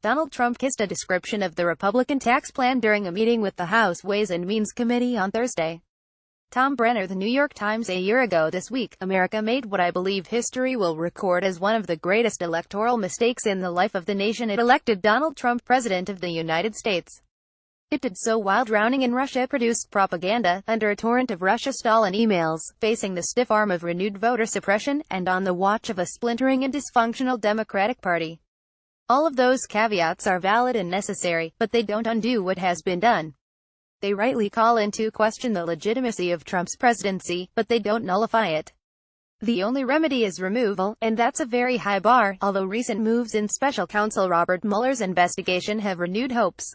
Donald Trump kissed a description of the Republican tax plan during a meeting with the House Ways and Means Committee on Thursday. Tom Brenner, The New York Times. A year ago this week, America made what I believe history will record as one of the greatest electoral mistakes in the life of the nation. It elected Donald Trump President of the United States. It did so while drowning in Russia-produced propaganda, under a torrent of Russia-Stalin emails, facing the stiff arm of renewed voter suppression, and on the watch of a splintering and dysfunctional Democratic Party. All of those caveats are valid and necessary, but they don't undo what has been done. They rightly call into question the legitimacy of Trump's presidency, but they don't nullify it. The only remedy is removal, and that's a very high bar, although recent moves in Special Counsel Robert Mueller's investigation have renewed hopes.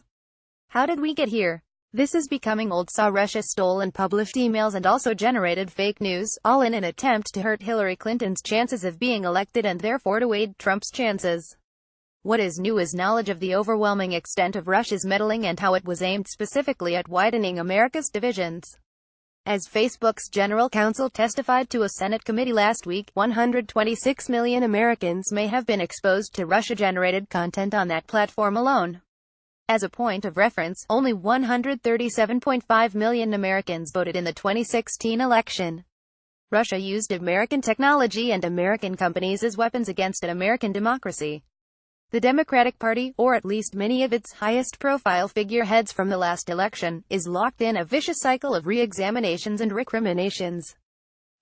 How did we get here? This is becoming old saw. Russia stole and published emails and also generated fake news, all in an attempt to hurt Hillary Clinton's chances of being elected and therefore to aid Trump's chances. What is new is knowledge of the overwhelming extent of Russia's meddling and how it was aimed specifically at widening America's divisions. As Facebook's general counsel testified to a Senate committee last week, 126 million Americans may have been exposed to Russia-generated content on that platform alone. As a point of reference, only 137.5 million Americans voted in the 2016 election. Russia used American technology and American companies as weapons against an American democracy. The Democratic Party, or at least many of its highest-profile figureheads from the last election, is locked in a vicious cycle of re-examinations and recriminations.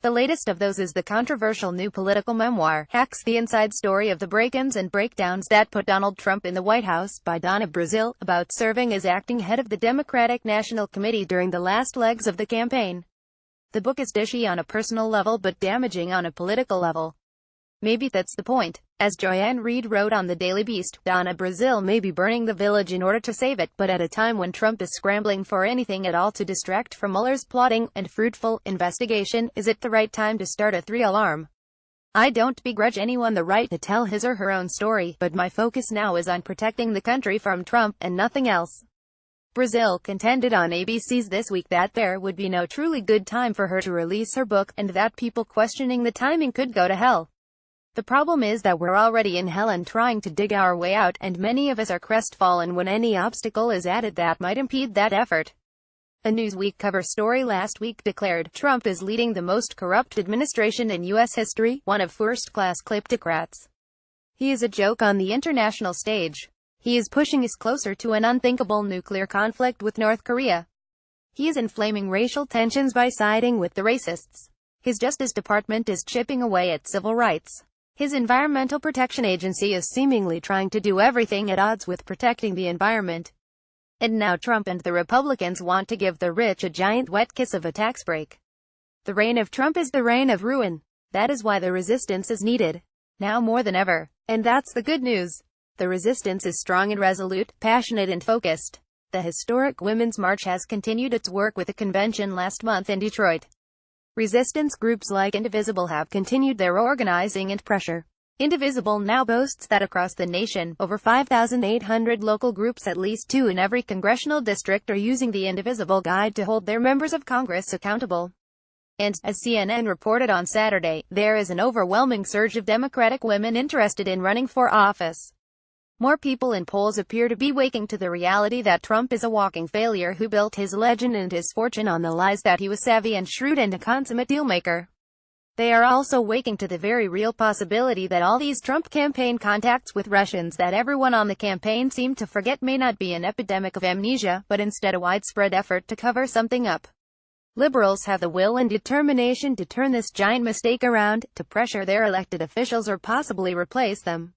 The latest of those is the controversial new political memoir, Hacks: The Inside Story of the Break-ins and Breakdowns That Put Donald Trump in the White House, by Donna Brazile, about serving as acting head of the Democratic National Committee during the last legs of the campaign. The book is dishy on a personal level but damaging on a political level. Maybe that's the point. As Joanne Reed wrote on the Daily Beast, Donna Brazile may be burning the village in order to save it, but at a time when Trump is scrambling for anything at all to distract from Mueller's plotting and fruitful investigation, is it the right time to start a three-alarm? I don't begrudge anyone the right to tell his or her own story, but my focus now is on protecting the country from Trump, and nothing else. Brazile contended on ABC's This Week that there would be no truly good time for her to release her book, and that people questioning the timing could go to hell. The problem is that we're already in hell and trying to dig our way out, and many of us are crestfallen when any obstacle is added that might impede that effort. A Newsweek cover story last week declared, Trump is leading the most corrupt administration in U.S. history, one of first-class kleptocrats. He is a joke on the international stage. He is pushing us closer to an unthinkable nuclear conflict with North Korea. He is inflaming racial tensions by siding with the racists. His Justice Department is chipping away at civil rights. His Environmental Protection Agency is seemingly trying to do everything at odds with protecting the environment. And now Trump and the Republicans want to give the rich a giant wet kiss of a tax break. The reign of Trump is the reign of ruin. That is why the resistance is needed. Now more than ever. And that's the good news. The resistance is strong and resolute, passionate and focused. The historic Women's March has continued its work with a convention last month in Detroit. Resistance groups like Indivisible have continued their organizing and pressure. Indivisible now boasts that across the nation, over 5,800 local groups, at least 2 in every congressional district, are using the Indivisible Guide to hold their members of Congress accountable. And, as CNN reported on Saturday, there is an overwhelming surge of Democratic women interested in running for office. More people in polls appear to be waking to the reality that Trump is a walking failure who built his legend and his fortune on the lies that he was savvy and shrewd and a consummate dealmaker. They are also waking to the very real possibility that all these Trump campaign contacts with Russians that everyone on the campaign seemed to forget may not be an epidemic of amnesia, but instead a widespread effort to cover something up. Liberals have the will and determination to turn this giant mistake around, to pressure their elected officials or possibly replace them.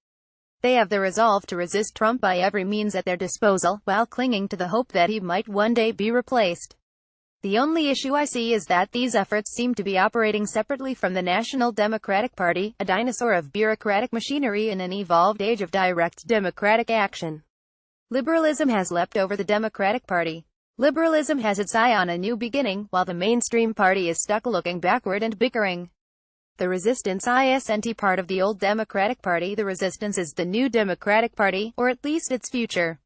They have the resolve to resist Trump by every means at their disposal, while clinging to the hope that he might one day be replaced. The only issue I see is that these efforts seem to be operating separately from the National Democratic Party, a dinosaur of bureaucratic machinery in an evolved age of direct democratic action. Liberalism has leapt over the Democratic Party. Liberalism has its eye on a new beginning, while the mainstream party is stuck looking backward and bickering. The resistance isn't part of the old Democratic Party. The resistance is the new Democratic Party, or at least its future.